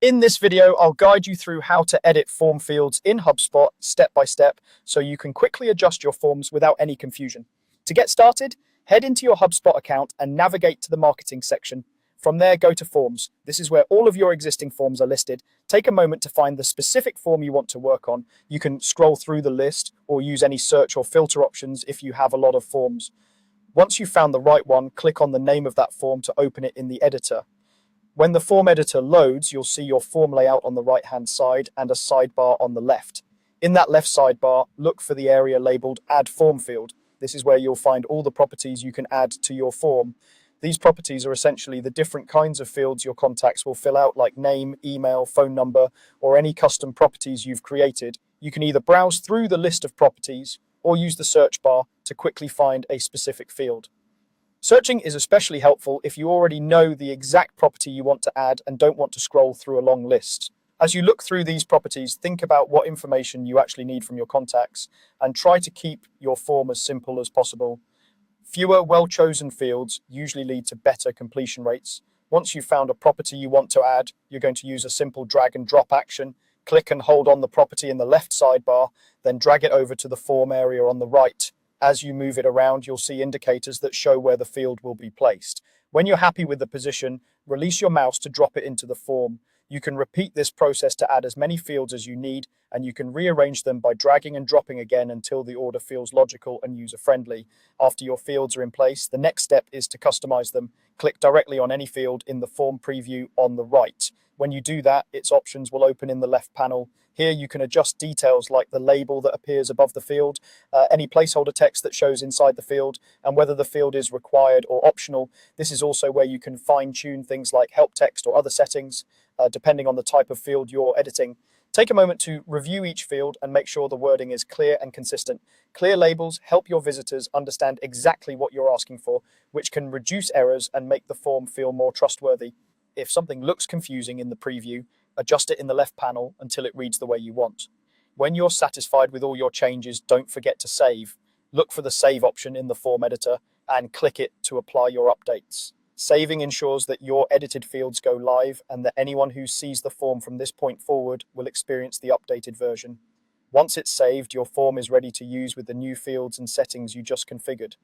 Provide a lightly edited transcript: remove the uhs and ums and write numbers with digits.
In this video, I'll guide you through how to edit form fields in HubSpot step by step so you can quickly adjust your forms without any confusion. To get started, head into your HubSpot account and navigate to the marketing section. From there, go to Forms. This is where all of your existing forms are listed. Take a moment to find the specific form you want to work on. You can scroll through the list or use any search or filter options if you have a lot of forms. Once you've found the right one, click on the name of that form to open it in the editor. When the form editor loads, you'll see your form layout on the right-hand side and a sidebar on the left. In that left sidebar, look for the area labeled Add Form Field. This is where you'll find all the properties you can add to your form. These properties are essentially the different kinds of fields your contacts will fill out, like name, email, phone number, or any custom properties you've created. You can either browse through the list of properties or use the search bar to quickly find a specific field. Searching is especially helpful if you already know the exact property you want to add and don't want to scroll through a long list. As you look through these properties, think about what information you actually need from your contacts and try to keep your form as simple as possible. Fewer well-chosen fields usually lead to better completion rates. Once you've found a property you want to add, you're going to use a simple drag and drop action. Click and hold on the property in the left sidebar, then drag it over to the form area on the right. As you move it around, you'll see indicators that show where the field will be placed. When you're happy with the position, release your mouse to drop it into the form. You can repeat this process to add as many fields as you need, and you can rearrange them by dragging and dropping again until the order feels logical and user-friendly. After your fields are in place, the next step is to customize them. Click directly on any field in the form preview on the right. When you do that, its options will open in the left panel. Here you can adjust details like the label that appears above the field, any placeholder text that shows inside the field, and whether the field is required or optional. This is also where you can fine-tune things like help text or other settings, depending on the type of field you're editing. Take a moment to review each field and make sure the wording is clear and consistent. Clear labels help your visitors understand exactly what you're asking for, which can reduce errors and make the form feel more trustworthy. If something looks confusing in the preview, adjust it in the left panel until it reads the way you want. When you're satisfied with all your changes, don't forget to save. Look for the Save option in the form editor and click it to apply your updates. Saving ensures that your edited fields go live and that anyone who sees the form from this point forward will experience the updated version. Once it's saved, your form is ready to use with the new fields and settings you just configured.